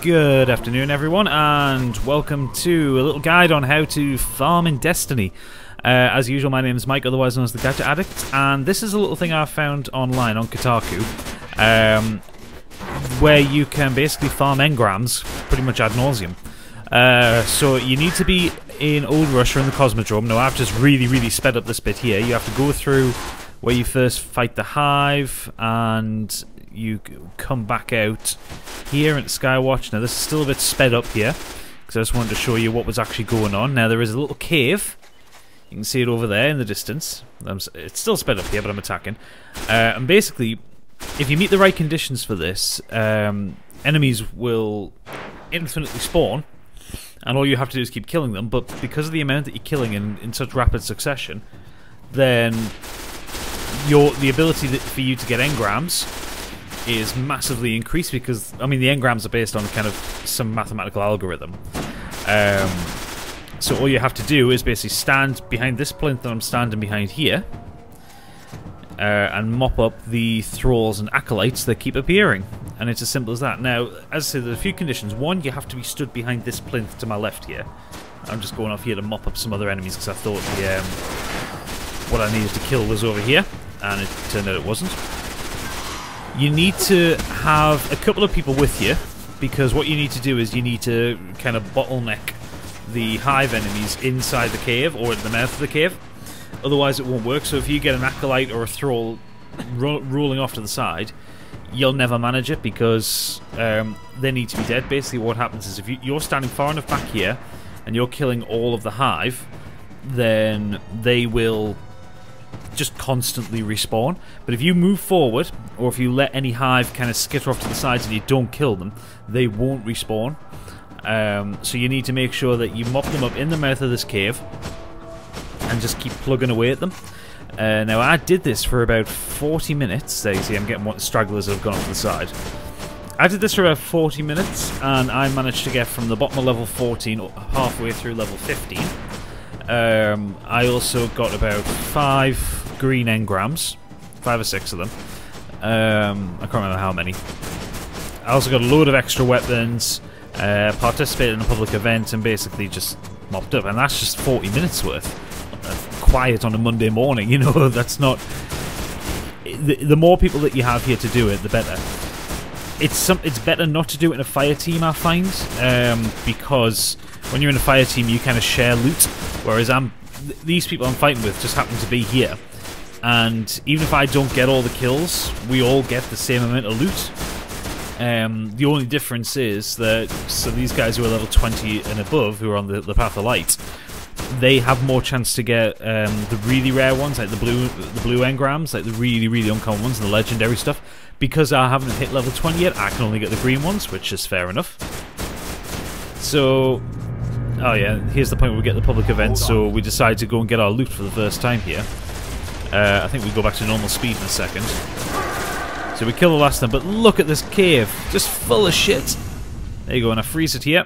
Good afternoon, everyone, and welcome to a little guide on how to farm in Destiny. As usual, my name is Mike, otherwise known as the Gadget Addict, and this is a little thing I found online on Kotaku, where you can basically farm engrams pretty much ad nauseum. So you need to be in Old Russia in the Cosmodrome. Now, I've just really sped up this bit here. You have to go through where you first fight the Hive, and you come back out here at Skywatch. Now, this is still a bit sped up here, because I just wanted to show you what was actually going on. Now, there is a little cave. You can see it over there in the distance. It's still sped up here, but I'm attacking. And basically, if you meet the right conditions for this, enemies will infinitely spawn, and all you have to do is keep killing them. But because of the amount that you're killing in such rapid succession, then the ability for you to get engrams is massively increased, because, I mean, the engrams are based on kind of some mathematical algorithm. So all you have to do is basically stand behind this plinth that I'm standing behind here, and mop up the Thralls and Acolytes that keep appearing. And it's as simple as that. Now, as I said, there are a few conditions. One, you have to be stood behind this plinth to my left here. I'm just going off here to mop up some other enemies, because I thought what I needed to kill was over here, and it turned out it wasn't. You need to have a couple of people with you, because what you need to do is you need to kind of bottleneck the Hive enemies inside the cave, or at the mouth of the cave. Otherwise it won't work. So if you get an Acolyte or a Thrall rolling off to the side, you'll never manage it, because they need to be dead. Basically what happens is, if you're standing far enough back here and you're killing all of the Hive, then they will just constantly respawn. But if you move forward, or if you let any Hive kind of skitter off to the sides and you don't kill them, they won't respawn. So you need to make sure that you mop them up in the mouth of this cave and just keep plugging away at them. Now, I did this for about 40 minutes. There you see, I'm getting stragglers that have gone off to the side. I did this for about 40 minutes, and I managed to get from the bottom of level 14 halfway through level 15. I also got about 5 green engrams, 5 or 6 of them. I can't remember how many. I also got a load of extra weapons, participated in a public event, and basically just mopped up. And that's just 40 minutes worth. Quiet on a Monday morning, you know. That's not... The more people that you have here to do it, the better. It's better not to do it in a fire team, I find, because when you're in a fire team, you kind of share loot, whereas these people I'm fighting with just happen to be here, and even if I don't get all the kills, we all get the same amount of loot. The only difference is that, so these guys who are level 20 and above, who are on the Path of Light, they have more chance to get the really rare ones, like the blue engrams, like the really uncommon ones, and the legendary stuff. Because I haven't hit level 20 yet, I can only get the green ones, which is fair enough. So, oh yeah, here's the point where we get the public event, so we decide to go and get our loot for the first time here. I think we go back to normal speed in a second. So we kill the last one, but look at this cave, just full of shit. There you go, and I freeze it here.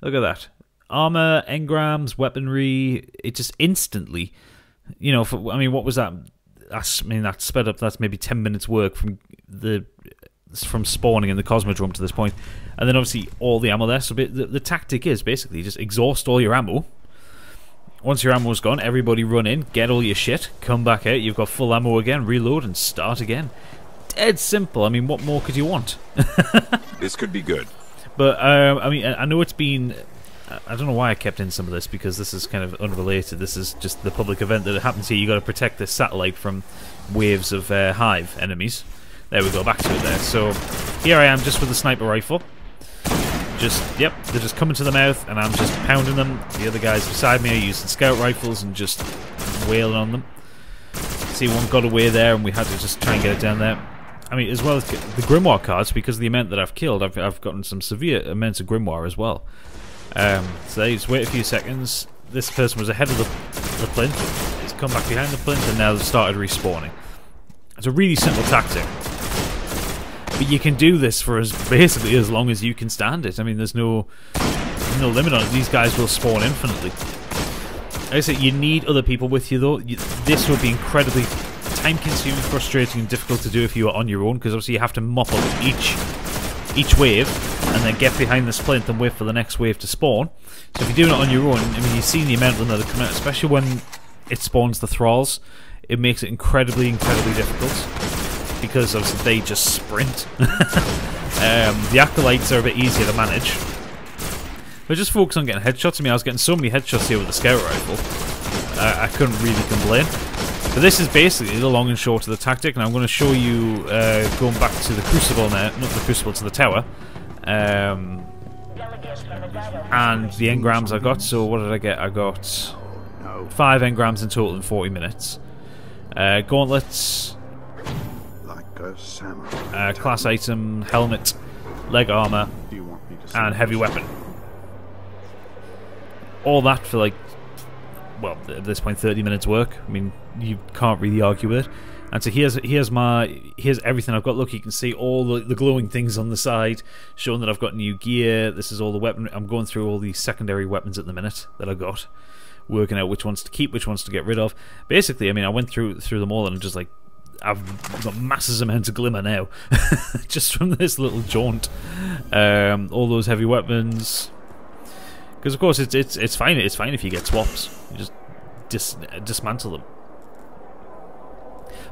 Look at that. Armor, engrams, weaponry, it just instantly, you know, I mean, what was that? I mean, that sped up, that's maybe 10 minutes work from spawning in the Cosmodrome to this point. And then obviously all the ammo there. So the tactic is basically just exhaust all your ammo. Once your ammo's gone, everybody run in, get all your shit, come back out, you've got full ammo again, reload and start again. Dead simple. I mean, what more could you want? This could be good. But, I mean, I know it's been... I don't know why I kept in some of this, because this is kind of unrelated. This is just the public event that happens here. You got to protect this satellite from waves of Hive enemies. There we go, back to it there. So here I am, just with a sniper rifle. Yep, they're just coming to the mouth, and I'm just pounding them. The other guys beside me are using scout rifles and just wailing on them. See, one got away there, and we had to just try and get it down there. I mean, as well as the Grimoire cards, because of the amount that I've killed, I've gotten some severe amounts of Grimoire as well. So they just wait a few seconds. This person was ahead of the plinth. He's come back behind the plinth, and now they've started respawning. It's a really simple tactic, but you can do this for basically as long as you can stand it. I mean, there's no limit on it. These guys will spawn infinitely. Like I said, you need other people with you, though. This would be incredibly time-consuming, frustrating, and difficult to do if you are on your own, because obviously you have to mop up each wave and then get behind this plinth and wait for the next wave to spawn. So if you're doing it on your own, I mean, you've seen the amount of them that are coming out, especially when it spawns the Thralls. It makes it incredibly difficult, because obviously they just sprint. The Acolytes are a bit easier to manage. But just focus on getting headshots. I mean, I was getting so many headshots here with the Scout Rifle. I couldn't really complain. But this is basically the long and short of the tactic, and I'm going to show you going back to the Crucible now, not the Crucible, to the tower. And the engrams I got. So what did I get? I got 5 engrams in total in 40 minutes. Gauntlets, class item, helmet, leg armor, and heavy weapon. All that for like, well, at this point 30 minutes work. I mean, you can't really argue with it. And so here's everything I've got. Look, you can see all the glowing things on the side, showing that I've got new gear. This is all the weapon. I'm going through all the secondary weapons at the minute that I got, working out which ones to keep, which ones to get rid of. Basically, I mean, I went through them all, and I'm just like, I've got massive amounts of glimmer now, just from this little jaunt. All those heavy weapons, because of course it's fine. It's fine if you get swaps. You just dismantle them.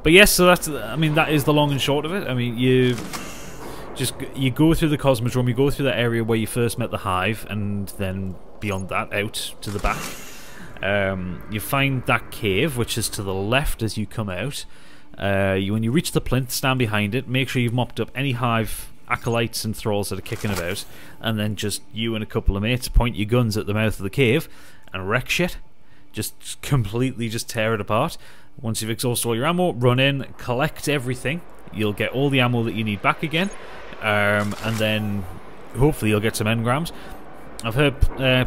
But yes, so that's, I mean, that is the long and short of it. I mean, you go through the Cosmodrome, you go through that area where you first met the Hive, and then beyond that, out to the back. You find that cave, which is to the left as you come out. When you reach the plinth, stand behind it, make sure you've mopped up any Hive Acolytes and Thralls that are kicking about, and then just you and a couple of mates point your guns at the mouth of the cave and wreck shit. Just completely just tear it apart. Once you've exhausted all your ammo, run in, collect everything. You'll get all the ammo that you need back again, and then hopefully you'll get some engrams. I've heard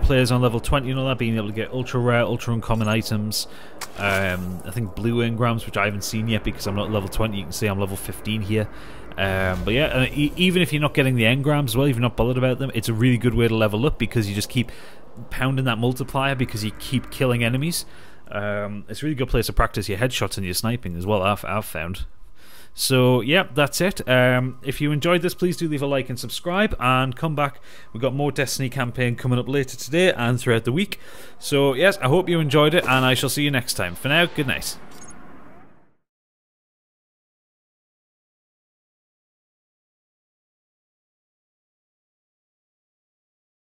players on level 20 and all that being able to get ultra rare, ultra uncommon items. I think blue engrams, which I haven't seen yet because I'm not level 20. You can see I'm level 15 here. But yeah, even if you're not getting the engrams as well, if you're not bothered about them, it's a really good way to level up, because you just keep pounding that multiplier because you keep killing enemies. It's a really good place to practice your headshots and your sniping as well, I've found. So yeah, that's it. If you enjoyed this, please do leave a like and subscribe, and come back. We've got more Destiny campaign coming up later today and throughout the week. So yes, I hope you enjoyed it, and I shall see you next time. For now, good night.